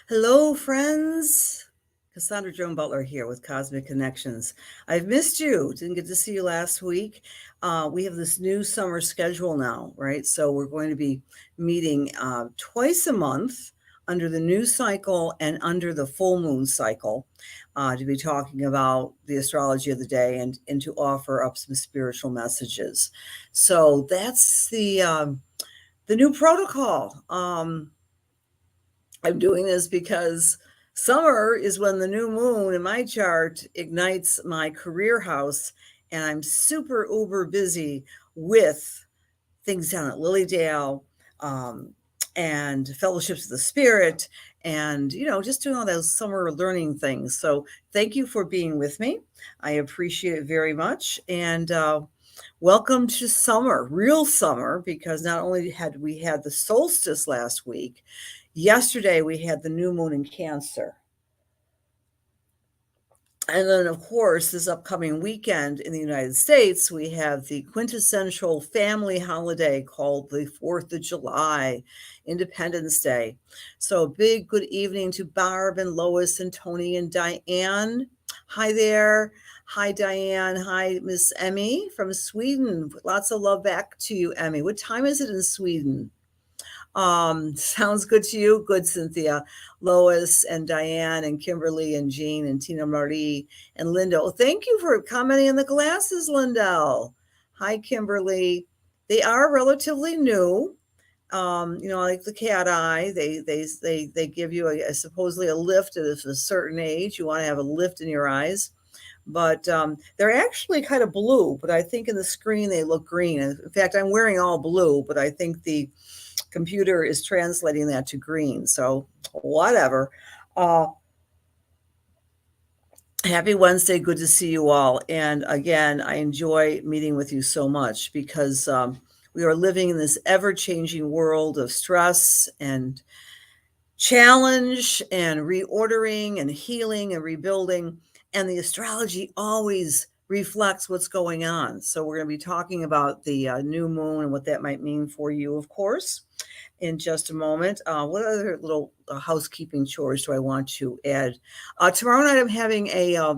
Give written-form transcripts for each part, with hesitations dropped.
Hello, friends. Cassandra Joan Butler here with Cosmic Connections. I've missed you. Didn't get to see you last week. We have this new summer schedule now, right? So we're going to be meeting twice a month under the new cycle and under the full moon cycle to be talking about the astrology of the day and to offer up some spiritual messages. So that's the new protocol. I'm doing this because summer is when the new moon in my chart ignites my career house, and I'm super uber busy with things down at Lilydale um, and fellowships of the spirit and just doing all those summer learning things. So thank you for being with me. I appreciate it very much. And welcome to summer, real summer, because not only had we had the solstice last week, yesterday we had the new moon in Cancer. And then, of course, this upcoming weekend in the United States, we have the quintessential family holiday called the 4th of July, Independence Day. So, big good evening to Barb and Lois and Tony and Diane. Hi there. Hi, Diane. Hi, Miss Emmy from Sweden. Lots of love back to you, Emmy. What time is it in Sweden? Sounds good to you? Good, Cynthia. Lois and Diane and Kimberly and Jean and Tina Marie and Linda. Oh, thank you for commenting on the glasses, Lindell. Hi, Kimberly. They are relatively new. Like the cat eye, they give you supposedly a lift at a certain age. You want to have a lift in your eyes, but they're actually kind of blue. But I think in the screen they look green. In fact, I'm wearing all blue, but I think the computer is translating that to green. So whatever. Happy Wednesday. Good to see you all. And again, I enjoy meeting with you so much because we are living in this ever-changing world of stress and challenge and reordering and healing and rebuilding. And the astrology always reflects what's going on. So we're going to be talking about the new moon and what that might mean for you, of course, in just a moment. What other little housekeeping chores do I want to add? Tomorrow night, I'm having a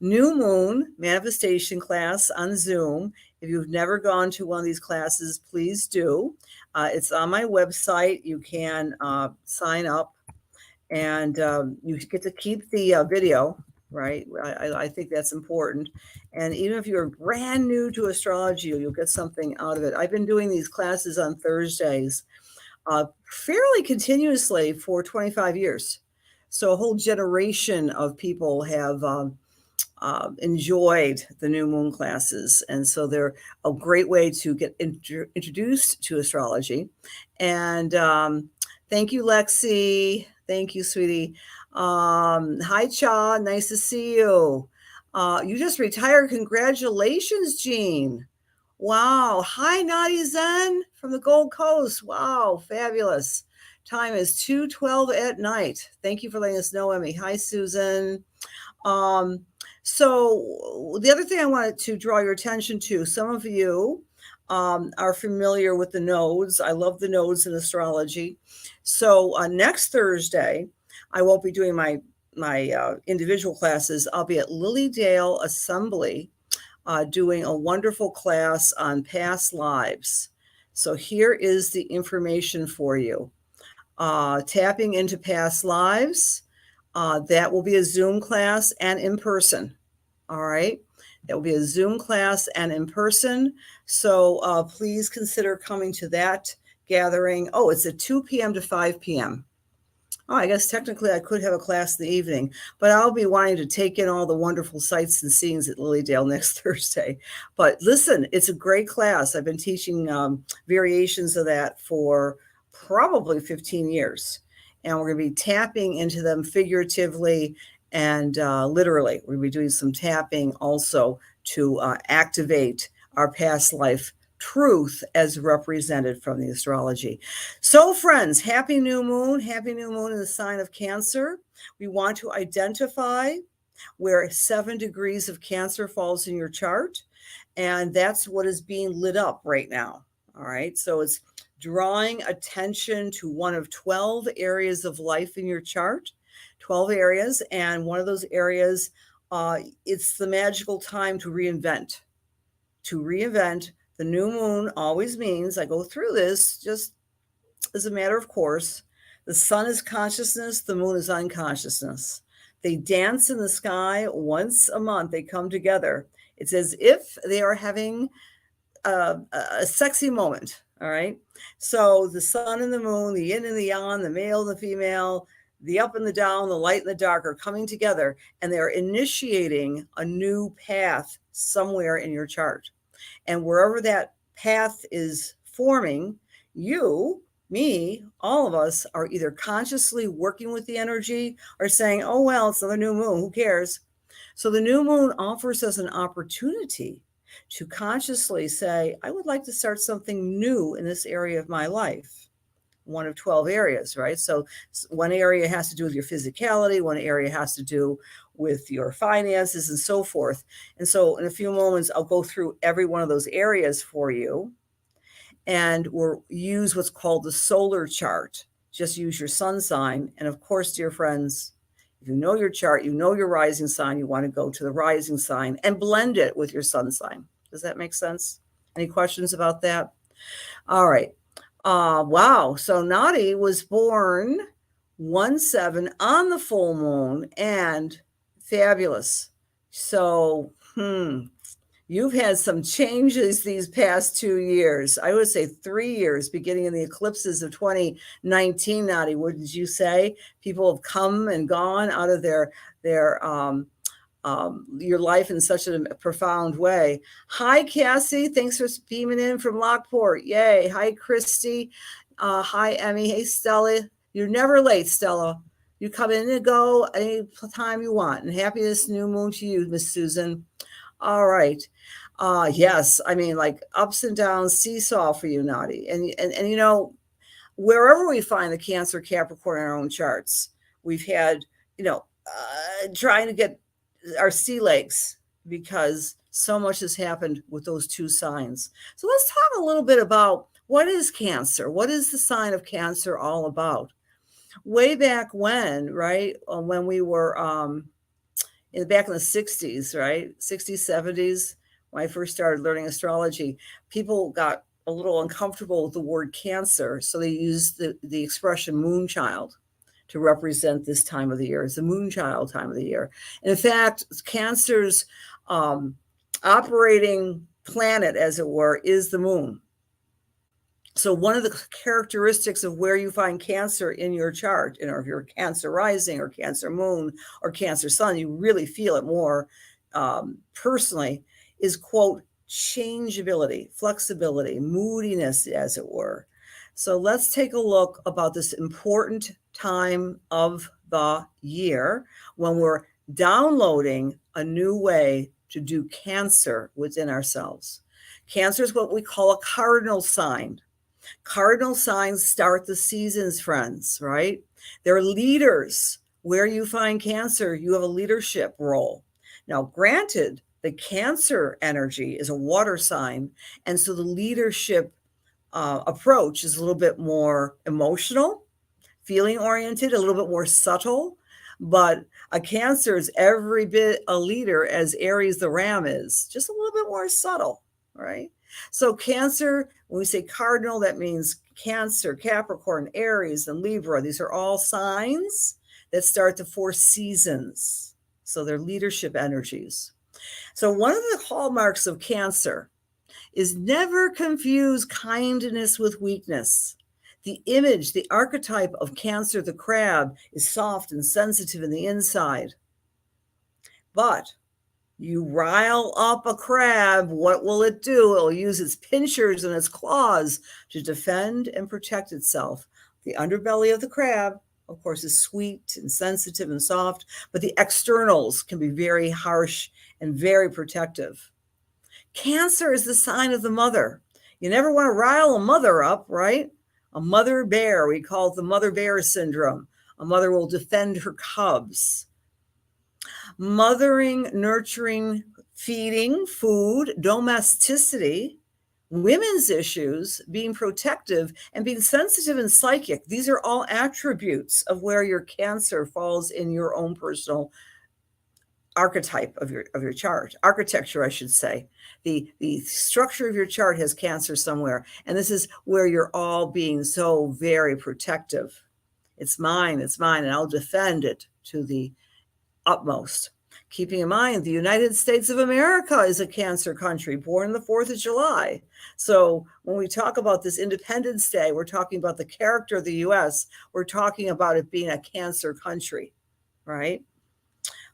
new moon manifestation class on Zoom. If you've never gone to one of these classes, please do. It's on my website. You can sign up and you get to keep the video, right? I think that's important. And even if you're brand new to astrology, you'll get something out of it. I've been doing these classes on Thursdays fairly continuously for 25 years. So a whole generation of people have enjoyed the new moon classes. And so they're a great way to get introduced to astrology. And thank you, Lexi. Thank you, sweetie. Hi, Cha. Nice to see you. You just retired. Congratulations, Jean. Wow. Hi, Naughty Zen from the Gold Coast. Wow. Fabulous. Time is 2:12 at night. Thank you for letting us know, Emmy. Hi, Susan. So the other thing I wanted to draw your attention to, some of you are familiar with the nodes. I love the nodes in astrology. So next Thursday, I won't be doing my individual classes. I'll be at Lilydale Assembly doing a wonderful class on past lives. So here is the information for you. Tapping into past lives. That will be a Zoom class and in person. All right. That will be a Zoom class and in person. So please consider coming to that gathering. Oh, it's at 2 p.m. to 5 p.m. Oh, I guess technically I could have a class in the evening, but I'll be wanting to take in all the wonderful sights and scenes at Lilydale next Thursday. But listen, it's a great class. I've been teaching variations of that for probably 15 years. And we're going to be tapping into them figuratively and literally. We're going to be doing some tapping also to activate our past life truth as represented from the astrology. So, friends, happy new moon in the sign of Cancer. We want to identify where 7 degrees of Cancer falls in your chart, and that's what is being lit up right now. All right, so it's drawing attention to one of 12 areas of life in your chart, 12 areas. And one of those areas, it's the magical time to reinvent. To reinvent. The new moon always means, I go through this just as a matter of course, the sun is consciousness, the moon is unconsciousness. They dance in the sky once a month. They come together. It's as if they are having a sexy moment. All right. So the sun and the moon, the yin and the yang, the male and the female, the up and the down, the light and the dark are coming together, and they're initiating a new path somewhere in your chart. And wherever that path is forming, you, me, all of us are either consciously working with the energy or saying, oh, well, it's another new moon. Who cares? So the new moon offers us an opportunity to consciously say, I would like to start something new in this area of my life. One of 12 areas, right? So one area has to do with your physicality, one area has to do with your finances and so forth. And so in a few moments, I'll go through every one of those areas for you. And we'll use what's called the solar chart. Just use your sun sign. And of course, dear friends, if you know your chart, you know your rising sign, you want to go to the rising sign and blend it with your sun sign. Does that make sense? Any questions about that? All right. Wow. So Nadi was born 1/7 on the full moon, and fabulous. So, you've had some changes these past 2 years. I would say 3 years, beginning in the eclipses of 2019, Nadi, wouldn't you say? People have come and gone out of your life in such a profound way. Hi, Cassie. Thanks for beaming in from Lockport. Yay. Hi, Christy. Hi, Emmy. Hey, Stella. You're never late, Stella. You come in and go any time you want. And happiness new moon to you, Miss Susan. All right. Yes. I mean, like ups and downs, seesaw for you, Nadi. And you know, wherever we find the Cancer Capricorn in our own charts, we've had, trying to get our sea legs because so much has happened with those two signs. So let's talk a little bit about what is Cancer? What is the sign of Cancer all about? Way back when, right, when we were back in the 60s, right, 60s, 70s, when I first started learning astrology, people got a little uncomfortable with the word Cancer, so they used the expression moonchild to represent this time of the year. It's the moonchild time of the year. And in fact, Cancer's operating planet, as it were, is the moon. So one of the characteristics of where you find Cancer in your chart, if you're Cancer rising or Cancer moon or Cancer sun, you really feel it more personally, is, quote, changeability, flexibility, moodiness, as it were. So let's take a look about this important time of the year when we're downloading a new way to do Cancer within ourselves. Cancer is what we call a cardinal sign. Cardinal signs start the seasons, friends, right? They're leaders. Where you find Cancer, you have a leadership role. Now, granted, the Cancer energy is a water sign, and so the leadership approach is a little bit more emotional, feeling oriented, a little bit more subtle, but a Cancer is every bit a leader as Aries the ram is, just a little bit more subtle, right? So Cancer, when we say cardinal, that means Cancer, Capricorn, Aries, and Libra. These are all signs that start the 4 seasons. So they're leadership energies. So one of the hallmarks of Cancer is never confuse kindness with weakness. The image, the archetype of Cancer, the crab, is soft and sensitive in the inside. But you rile up a crab, what will it do? It'll use its pinchers and its claws to defend and protect itself. The underbelly of the crab, of course, is sweet and sensitive and soft, but the externals can be very harsh and very protective. Cancer is the sign of the mother. You never want to rile a mother up, right? A mother bear, we call it the mother bear syndrome. A mother will defend her cubs. Mothering, nurturing, feeding, food, domesticity, women's issues, being protective, and being sensitive and psychic. These are all attributes of where your Cancer falls in your own personal archetype of your chart, architecture, I should say. The structure of your chart has Cancer somewhere, and this is where you're all being so very protective. It's mine, and I'll defend it to the utmost. Keeping in mind, the United States of America is a Cancer country, born the 4th of July. So when we talk about this Independence Day, we're talking about the character of the U.S. We're talking about it being a Cancer country, right?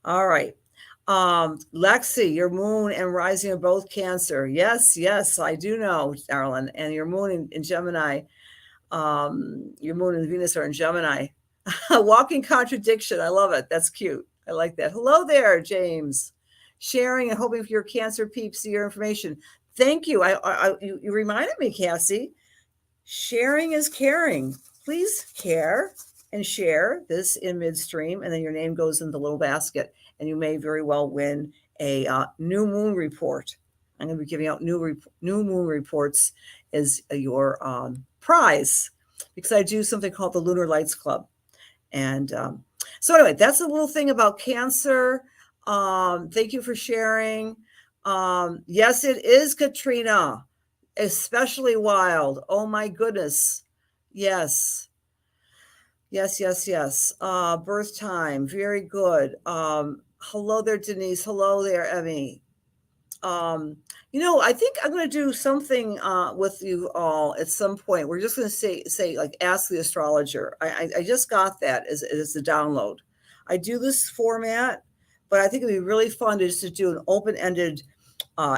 All right. Lexi, your moon and rising are both Cancer. Yes, I do know, darling. And your moon in Gemini, your moon and Venus are in Gemini. Walking contradiction. I love it. That's cute. I like that. Hello there, James. Sharing and hoping for your Cancer peeps see your information. Thank you. You reminded me, Cassie. Sharing is caring. Please care and share this in midstream, and then your name goes in the little basket, and you may very well win a new moon report. I'm going to be giving out new moon reports as your prize, because I do something called the Lunar Lights Club. And so anyway, that's a little thing about Cancer. Thank you for sharing. Yes, it is, Katrina. Especially wild. Oh my goodness. Yes. Birth time. Very good. Hello there, Denise. Hello there, Emmy. I think I'm going to do something with you all at some point. We're just going to say like, ask the astrologer. I just got that as a download. I do this format, but I think it'd be really fun to just do an open-ended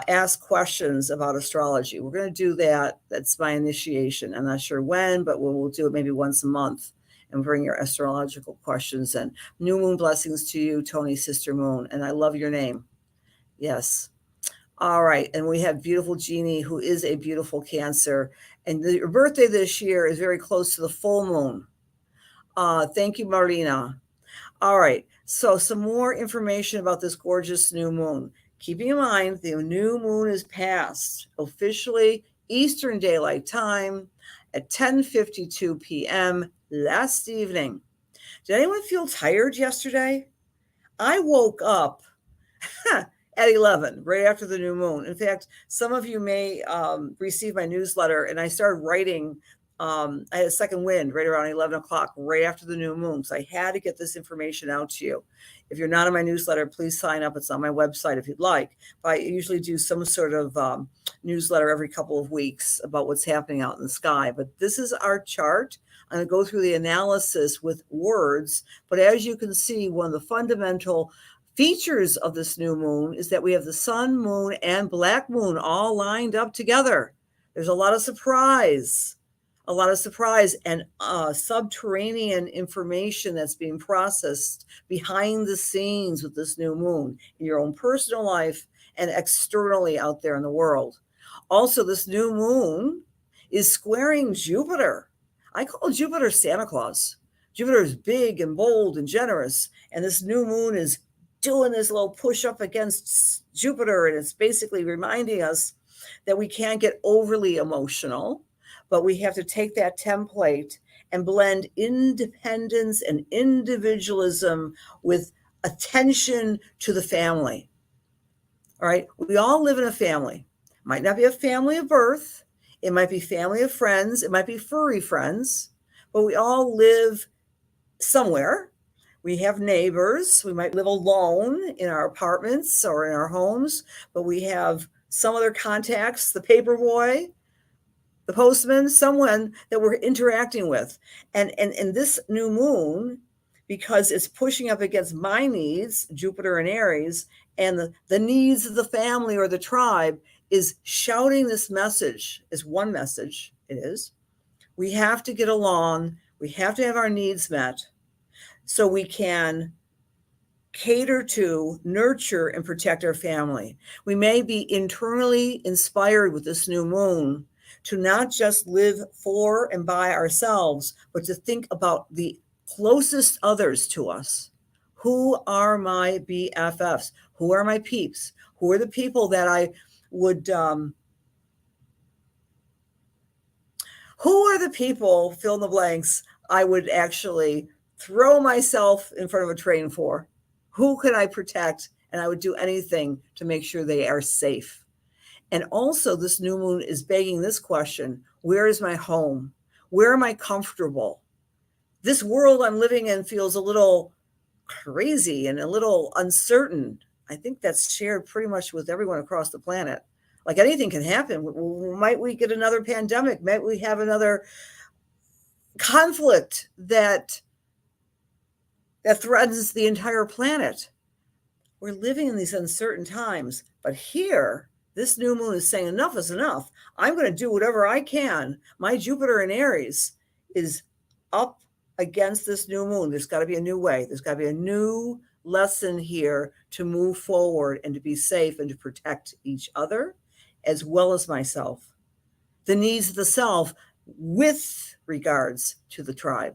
ask questions about astrology. We're going to do that. That's my initiation. I'm not sure when, but we'll do it maybe once a month and bring your astrological questions in. New moon blessings to you, Tony, Sister Moon. And I love your name. Yes. All right. And we have beautiful Jeannie, who is a beautiful Cancer. And your birthday this year is very close to the full moon. Thank you, Marina. All right. So some more information about this gorgeous new moon. Keeping in mind, the new moon is past officially Eastern Daylight Time at 10:52 p.m. last evening. Did anyone feel tired yesterday? I woke up at 11, right after the new moon. In fact, some of you may receive my newsletter, and I started writing. I had a second wind right around 11 o'clock, right after the new moon. So I had to get this information out to you. If you're not on my newsletter, please sign up. It's on my website if you'd like. But I usually do some sort of newsletter every couple of weeks about what's happening out in the sky. But this is our chart. I'm going to go through the analysis with words. But as you can see, one of the fundamental features of this new moon is that we have the sun, moon, and black moon all lined up together. There's a lot of surprise and subterranean information that's being processed behind the scenes with this new moon in your own personal life and externally out there in the world. Also, this new moon is squaring Jupiter. I call Jupiter Santa Claus. Jupiter is big and bold and generous, and this new moon is doing this little push up against Jupiter, and it's basically reminding us that we can't get overly emotional, but we have to take that template and blend independence and individualism with attention to the family. All right. We all live in a family. Might not be a family of birth. It might be family of friends. It might be furry friends, but we all live somewhere. We have neighbors. We might live alone in our apartments or in our homes, but we have some other contacts, the paper boy, the postman, someone that we're interacting with. And this new moon, because it's pushing up against my needs, Jupiter and Aries, and the needs of the family or the tribe, is shouting this message, is one message. It is. We have to get along. We have to have our needs met so we can cater to, nurture, and protect our family. We may be internally inspired with this new moon to not just live for and by ourselves, but to think about the closest others to us. Who are my BFFs? Who are my peeps? Who are the people that I would Who are the people, fill in the blanks, I would actually throw myself in front of a train for? Who can I protect? And I would do anything to make sure they are safe. And also, this new moon is begging this question: where is my home? Where am I comfortable? This world I'm living in feels a little crazy and a little uncertain. I think that's shared pretty much with everyone across the planet. Like anything can happen. Might we get another pandemic? Might we have another conflict that threatens the entire planet? We're living in these uncertain times, but here, this new moon is saying enough is enough. I'm going to do whatever I can. My Jupiter in Aries is up against this new moon. There's got to be a new way. There's got to be a new lesson here to move forward and to be safe and to protect each other as well as myself. The needs of the self with regards to the tribe.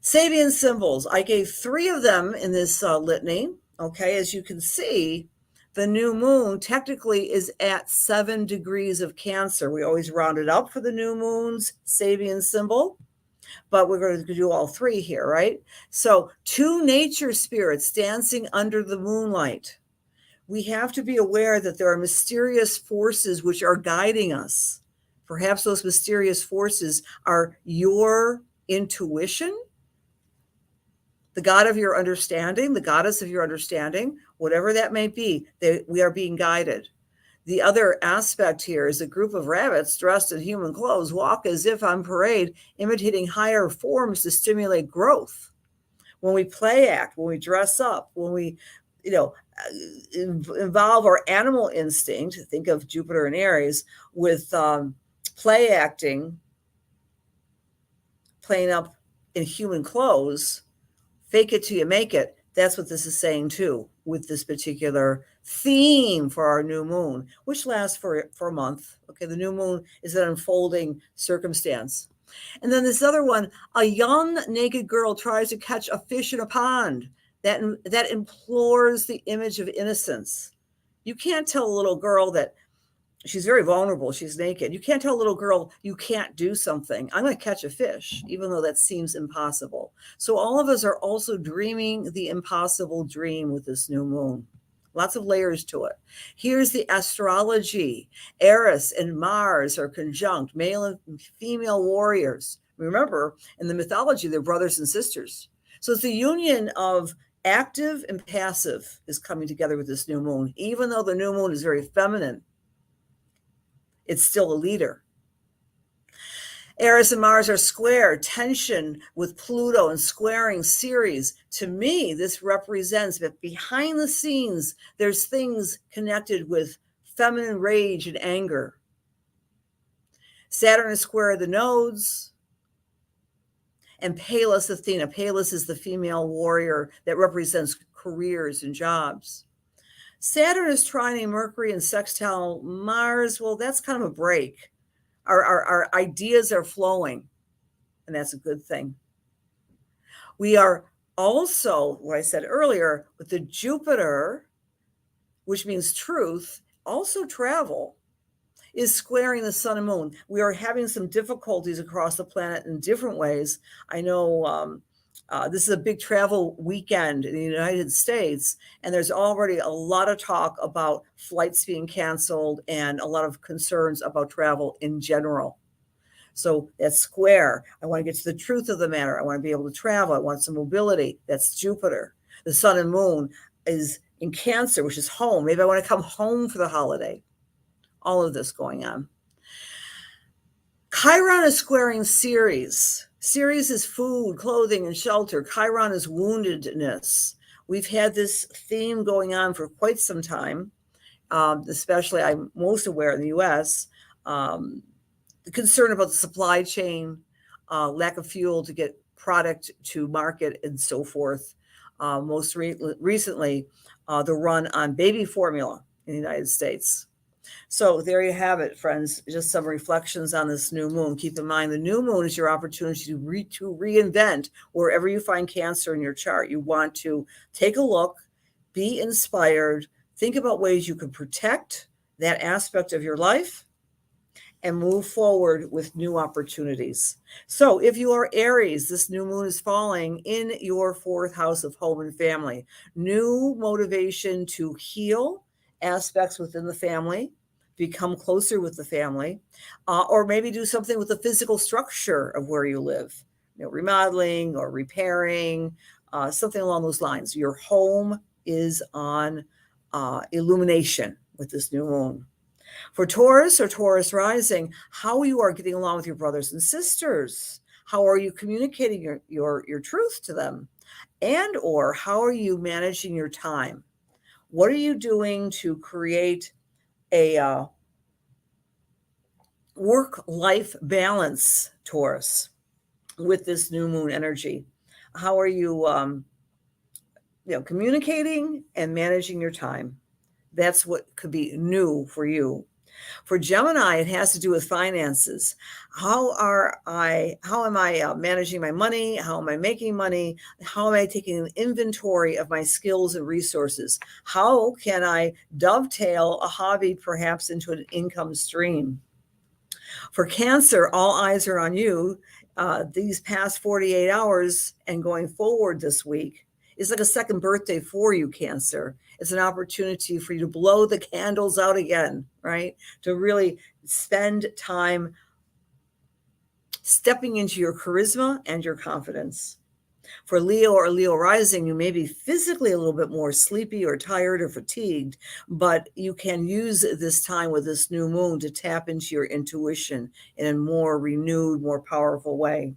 Sabian symbols. I gave 3 of them in this litany. Okay, as you can see, the new moon technically is at 7 degrees of Cancer. We always round it up for the new moon's Sabian symbol, but we're going to do all 3 here, right? So 2 nature spirits dancing under the moonlight. We have to be aware that there are mysterious forces which are guiding us. Perhaps those mysterious forces are your intuition, the god of your understanding, the goddess of your understanding, whatever that may be, we are being guided. The other aspect here is a group of rabbits dressed in human clothes walk as if on parade, imitating higher forms to stimulate growth. When we play act, when we dress up, when we, involve our animal instinct, think of Jupiter and Aries, with play acting, playing up in human clothes, fake it till you make it. That's what this is saying too, with this particular theme for our new moon, which lasts for a month. Okay, the new moon is an unfolding circumstance. And then this other one, a young naked girl tries to catch a fish in a pond. That implores the image of innocence. You can't tell a little girl that she's very vulnerable. She's naked. You can't tell a little girl you can't do something. I'm going to catch a fish, even though that seems impossible. So all of us are also dreaming the impossible dream with this new moon. Lots of layers to it. Here's the astrology. Eris and Mars are conjunct, male and female warriors. Remember, in the mythology, they're brothers and sisters. So it's the union of active and passive is coming together with this new moon. Even though the new moon is very feminine, it's still a leader. Eris and Mars are square, tension with Pluto and squaring Ceres. To me, this represents that behind the scenes, there's things connected with feminine rage and anger. Saturn is square the nodes. And Pallas Athena. Pallas is the female warrior that represents careers and jobs. Saturn is trining Mercury and sextile Mars. Well, that's kind of a break. Our ideas are flowing, and that's a good thing. We are also, what I said earlier, with the Jupiter, which means truth, also travel, is squaring the sun and moon. We are having some difficulties across the planet in different ways. I know this is a big travel weekend in the United States, and there's already a lot of talk about flights being canceled and a lot of concerns about travel in general. So that's square. I want to get to the truth of the matter. I want to be able to travel. I want some mobility. That's Jupiter. The sun and moon is in Cancer, which is home. Maybe I want to come home for the holiday. All of this going on. Chiron is squaring Ceres. Ceres is food, clothing, and shelter. Chiron is woundedness. We've had this theme going on for quite some time, especially I'm most aware in the U.S., the concern about the supply chain, lack of fuel to get product to market, and so forth. Most recently, the run on baby formula in the United States. So there you have it, friends. Just some reflections on this new moon. Keep in mind, the new moon is your opportunity to reinvent wherever you find Cancer in your chart. You want to take a look, be inspired, think about ways you can protect that aspect of your life, and move forward with new opportunities. So if you are Aries, this new moon is falling in your fourth house of home and family. New motivation to heal aspects within the family, become closer with the family, or maybe do something with the physical structure of where you live, remodeling or repairing, something along those lines. Your home is on illumination with this new moon. For Taurus or Taurus rising, how you are getting along with your brothers and sisters. How are you communicating your truth to them? And or how are you managing your time? What are you doing to create a work-life balance, Taurus, with this new moon energy? How are you, communicating and managing your time? That's what could be new for you. For Gemini, it has to do with finances. How am I managing my money? How am I making money? How am I taking an inventory of my skills and resources? How can I dovetail a hobby perhaps into an income stream? For Cancer, all eyes are on you. These past 48 hours and going forward this week is like a second birthday for you, Cancer. It's an opportunity for you to blow the candles out again, right? To really spend time stepping into your charisma and your confidence. For Leo or Leo rising, you may be physically a little bit more sleepy or tired or fatigued, but you can use this time with this new moon to tap into your intuition in a more renewed, more powerful way.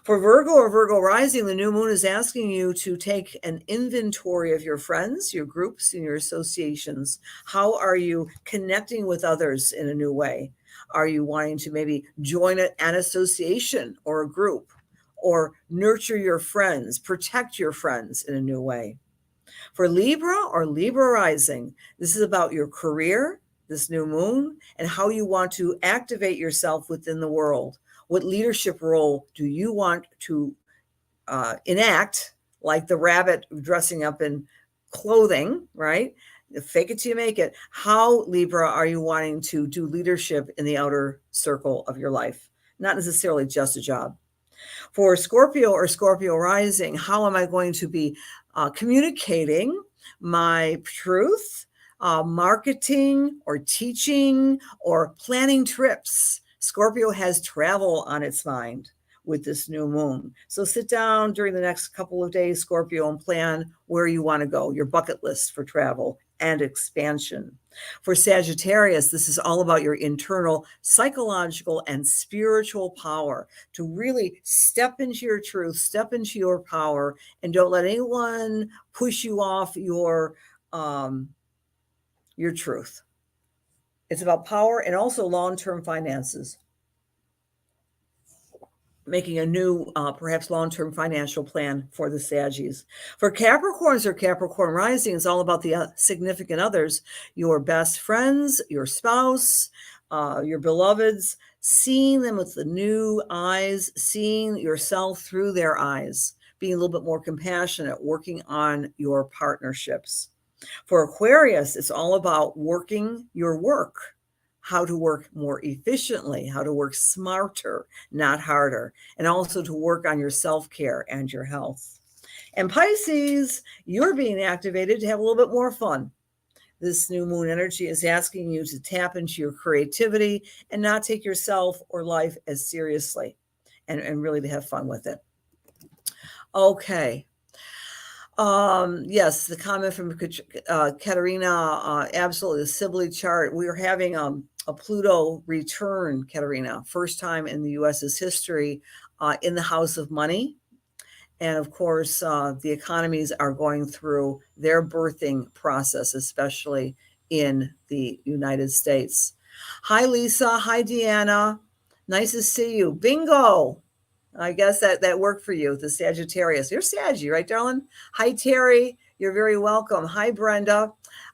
For Virgo or Virgo rising, the new moon is asking you to take an inventory of your friends, your groups, and your associations. How are you connecting with others in a new way? Are you wanting to maybe join an association or a group, or nurture your friends, protect your friends in a new way? For Libra or Libra rising, this is about your career, this new moon, and how you want to activate yourself within the world. What leadership role do you want to enact, like the rabbit dressing up in clothing, right? Fake it till you make it. How, Libra, are you wanting to do leadership in the outer circle of your life? Not necessarily just a job. For Scorpio or Scorpio rising, how am I going to be communicating my truth, marketing or teaching or planning trips? Scorpio has travel on its mind with this new moon. So sit down during the next couple of days, Scorpio, and plan where you want to go, your bucket list for travel and expansion. For Sagittarius, this is all about your internal psychological and spiritual power to really step into your truth, step into your power, and don't let anyone push you off your truth. It's about power and also long-term finances. Making a new, perhaps long-term financial plan for the Saggies. For Capricorns or Capricorn rising, it's all about the significant others, your best friends, your spouse, your beloveds, seeing them with the new eyes, seeing yourself through their eyes, being a little bit more compassionate, working on your partnerships. For Aquarius, it's all about working your work, how to work more efficiently, how to work smarter, not harder, and also to work on your self-care and your health. And Pisces, you're being activated to have a little bit more fun. This new moon energy is asking you to tap into your creativity and not take yourself or life as seriously, and really to have fun with it. Okay. Yes, the comment from Katerina, absolutely, the Sibley chart. We are having a Pluto return, Katerina, first time in the U.S.'s history in the house of money. And of course, the economies are going through their birthing process, especially in the United States. Hi, Lisa. Hi, Deanna. Nice to see you. Bingo. I guess that worked for you, the Sagittarius. You're Saggy, right, darling? Hi, Terry. You're very welcome. Hi, Brenda.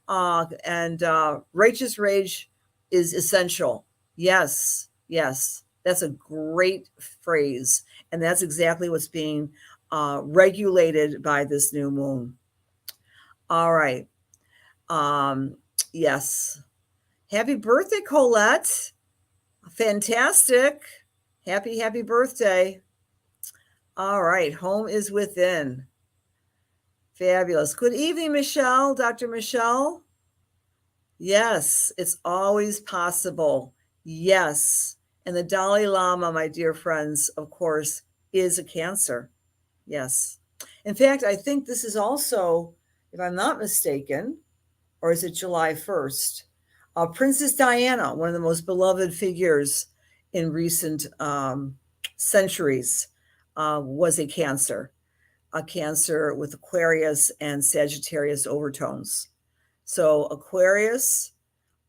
And righteous rage is essential. Yes, yes. That's a great phrase. And that's exactly what's being regulated by this new moon. All right. Yes. Happy birthday, Colette. Fantastic. Happy, happy birthday. All right. Home is within. Fabulous. Good evening, Michelle. Dr. Michelle. Yes, it's always possible. Yes. And the Dalai Lama, my dear friends, of course, is a Cancer. Yes. In fact, I think this is also, if I'm not mistaken, or is it July 1st? Princess Diana, one of the most beloved figures in recent centuries, was a Cancer with Aquarius and Sagittarius overtones. So Aquarius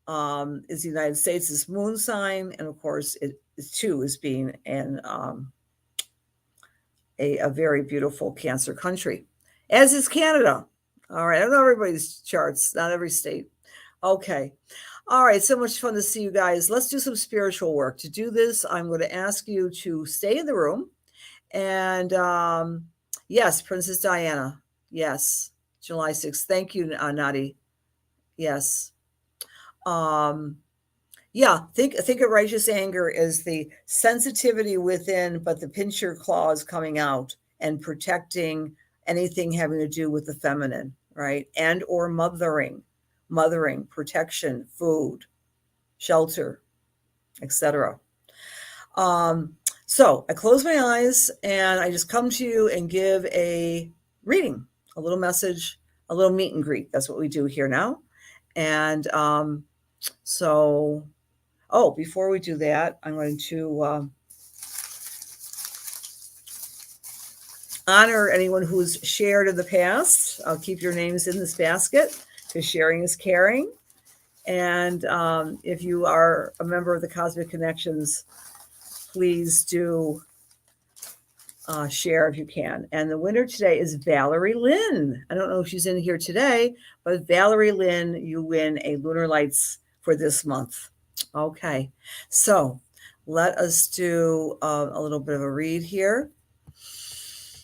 is the United States' moon sign, and of course, it too is being in a very beautiful Cancer country, as is Canada. All right, I don't know everybody's charts, not every state. Okay. All right, so much fun to see you guys. Let's do some spiritual work. To do this, I'm going to ask you to stay in the room. And yes, Princess Diana. Yes, July 6th. Thank you, Nadi. Yes. Yeah, think of righteous anger as the sensitivity within, but the pincher claws coming out and protecting anything having to do with the feminine, right? And or mothering, protection, food, shelter, etc. So I close my eyes and I just come to you and give a reading, a little message, a little meet and greet. That's what we do here now. And before we do that, I'm going to honor anyone who's shared in the past. I'll keep your names in this basket because sharing is caring. And if you are a member of the Cosmic Connections, please do share if you can. And the winner today is Valerie Lynn. I don't know if she's in here today, but Valerie Lynn, you win a Lunar Lights for this month. Okay, so let us do a little bit of a read here.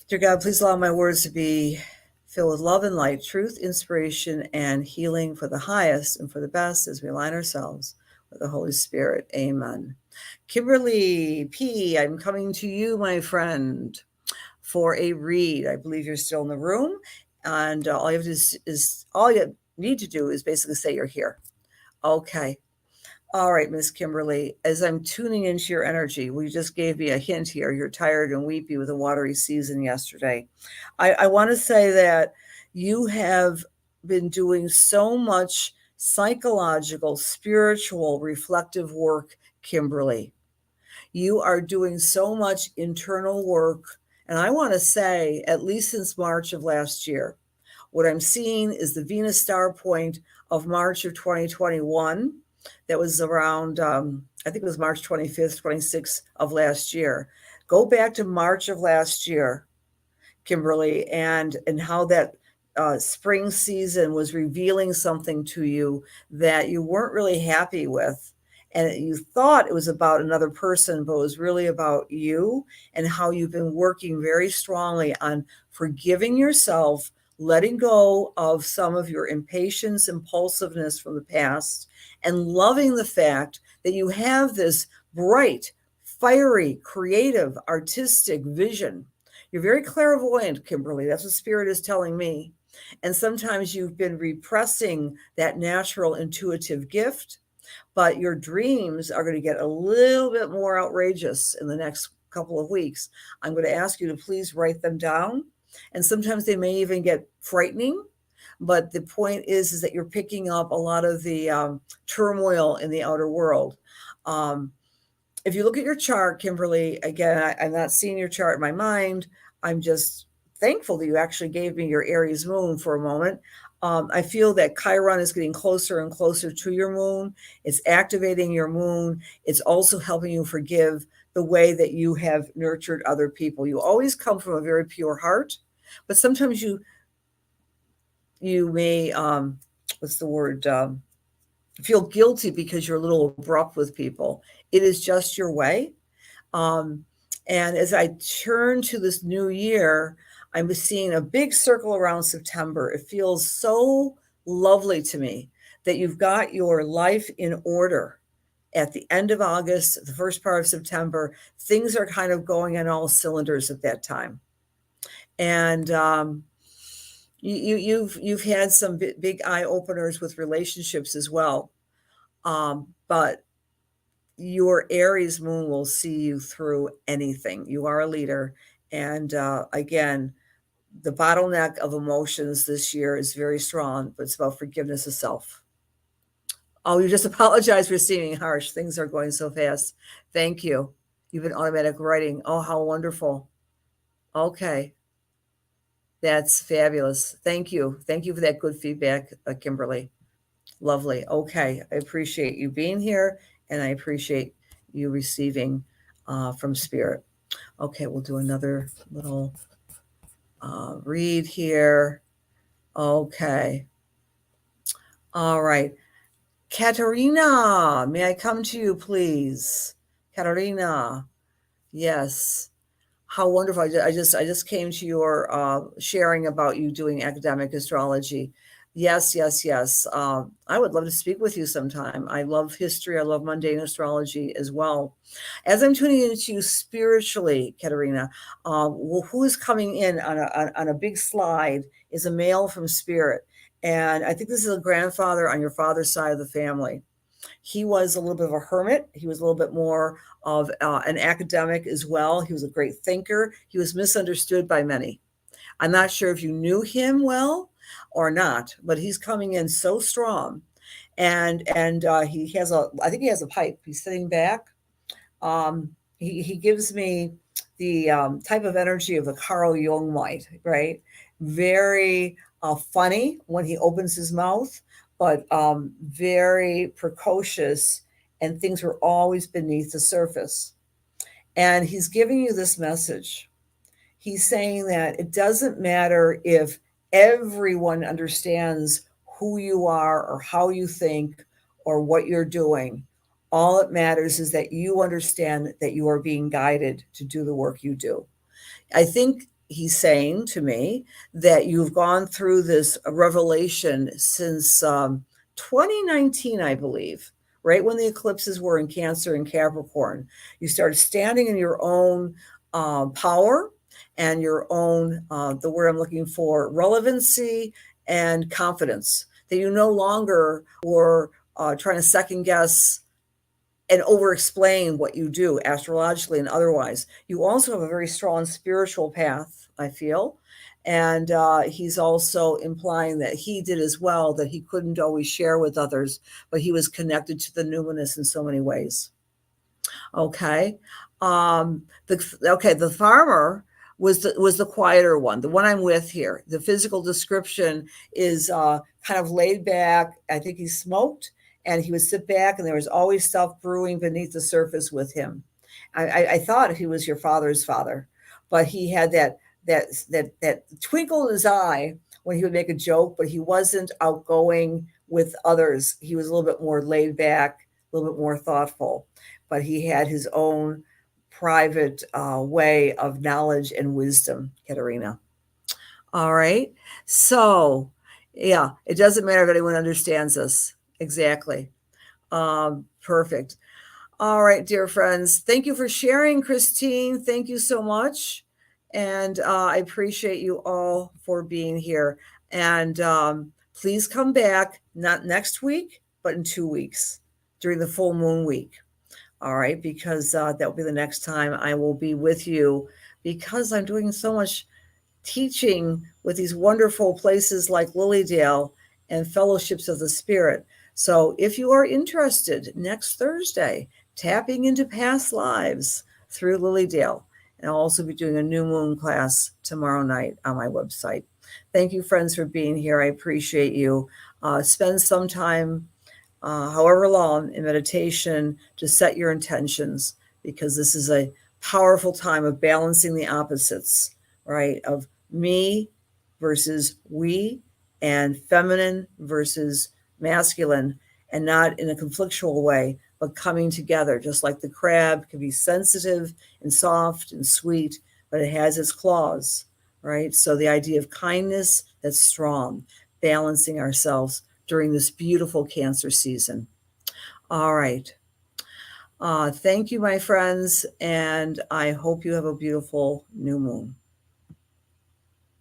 Dear God, please allow my words to be filled with love and light, truth, inspiration, and healing for the highest and for the best as we align ourselves with the Holy Spirit. Amen. Kimberly P., I'm coming to you, my friend, for a read. I believe you're still in the room, and all you need to do is basically say you're here. Okay. All right, Miss Kimberly, as I'm tuning into your energy, well, you just gave me a hint here. You're tired and weepy with a watery season yesterday. I want to say that you have been doing so much psychological, spiritual, reflective work, Kimberly. You are doing so much internal work. And I want to say, at least since March of last year, what I'm seeing is the Venus star point of March of 2021. That was around, I think it was March 25th, 26th of last year. Go back to March of last year, Kimberly, and how that spring season was revealing something to you that you weren't really happy with. And you thought it was about another person, but it was really about you and how you've been working very strongly on forgiving yourself, letting go of some of your impatience, impulsiveness from the past, and loving the fact that you have this bright, fiery, creative, artistic vision. You're very clairvoyant, Kimberly. That's what Spirit is telling me. And sometimes you've been repressing that natural intuitive gift, but your dreams are going to get a little bit more outrageous in the next couple of weeks. I'm going to ask you to please write them down. And sometimes they may even get frightening. But the point is that you're picking up a lot of the turmoil in the outer world. If you look at your chart, Kimberly, again, I'm not seeing your chart in my mind. I'm just thankful that you actually gave me your Aries moon for a moment. I feel that Chiron is getting closer and closer to your moon. It's activating your moon. It's also helping you forgive the way that you have nurtured other people. You always come from a very pure heart, but sometimes you may, feel guilty because you're a little abrupt with people. It is just your way. And as I turn to this new year, I'm seeing a big circle around September. It feels so lovely to me that you've got your life in order at the end of August, the first part of September, things are kind of going on all cylinders at that time. And you've had some big eye openers with relationships as well. But your Aries moon will see you through anything. You are a leader. And again, the bottleneck of emotions this year is very strong, but it's about forgiveness of self. Oh, you just apologize for seeming harsh. Things are going so fast. Thank you. You've been automatic writing. Oh, how wonderful. Okay. That's fabulous. Thank you. Thank you for that good feedback, Kimberly. Lovely. Okay. I appreciate you being here, and I appreciate you receiving from Spirit. Okay, we'll do another little read here. Okay. All right. Katerina, may I come to you, please? Katerina. Yes. How wonderful. I just came to your sharing about you doing academic astrology. Yes, yes, yes. I would love to speak with you sometime. I love history. I love mundane astrology as well. As I'm tuning into you spiritually, Katerina, who is coming in on a big slide is a male from Spirit. And I think this is a grandfather on your father's side of the family. He was a little bit of a hermit. He was a little bit more of an academic as well. He was a great thinker. He was misunderstood by many. I'm not sure if you knew him well or not, but he's coming in so strong. And he has I think he has a pipe. He's sitting back. He gives me the type of energy of a Carl Jung might, right? Very funny when he opens his mouth, but very precocious, and things were always beneath the surface. And he's giving you this message. He's saying that it doesn't matter if everyone understands who you are or how you think or what you're doing. All it matters is that you understand that you are being guided to do the work you do. I think he's saying to me that you've gone through this revelation since 2019, I believe, right when the eclipses were in Cancer and Capricorn. You started standing in your own power and your own, the word I'm looking for, relevancy and confidence, that you no longer were trying to second guess and over explain what you do astrologically and otherwise. You also have a very strong spiritual path, I feel. And he's also implying that he did as well, that he couldn't always share with others, but he was connected to the numinous in so many ways. Okay. The farmer was the quieter one, the one I'm with here. The physical description is kind of laid back. I think he smoked, and he would sit back, and there was always stuff brewing beneath the surface with him. I thought he was your father's father, but he had that twinkle in his eye when he would make a joke, but he wasn't outgoing with others. He was a little bit more laid back, a little bit more thoughtful, but he had his own private way of knowledge and wisdom, Katerina. All right. So, yeah, it doesn't matter if anyone understands us. Exactly. Perfect. All right, dear friends. Thank you for sharing, Christine. Thank you so much. And I appreciate you all for being here. And please come back, not next week, but in 2 weeks during the full moon week. All right, because that will be the next time I will be with you, because I'm doing so much teaching with these wonderful places like Lilydale and Fellowships of the Spirit. So if you are interested, next Thursday, tapping into past lives through Lilydale. And I'll also be doing a new moon class tomorrow night on my website. Thank you, friends, for being here. I appreciate you. Spend some time, however long, in meditation to set your intentions, because this is a powerful time of balancing the opposites, right? Of me versus we, and feminine versus masculine, and not in a conflictual way, but coming together. Just like the crab can be sensitive and soft and sweet, but it has its claws, right? So the idea of kindness that's strong, balancing ourselves during this beautiful Cancer season. All right. Thank you, my friends, and I hope you have a beautiful new moon.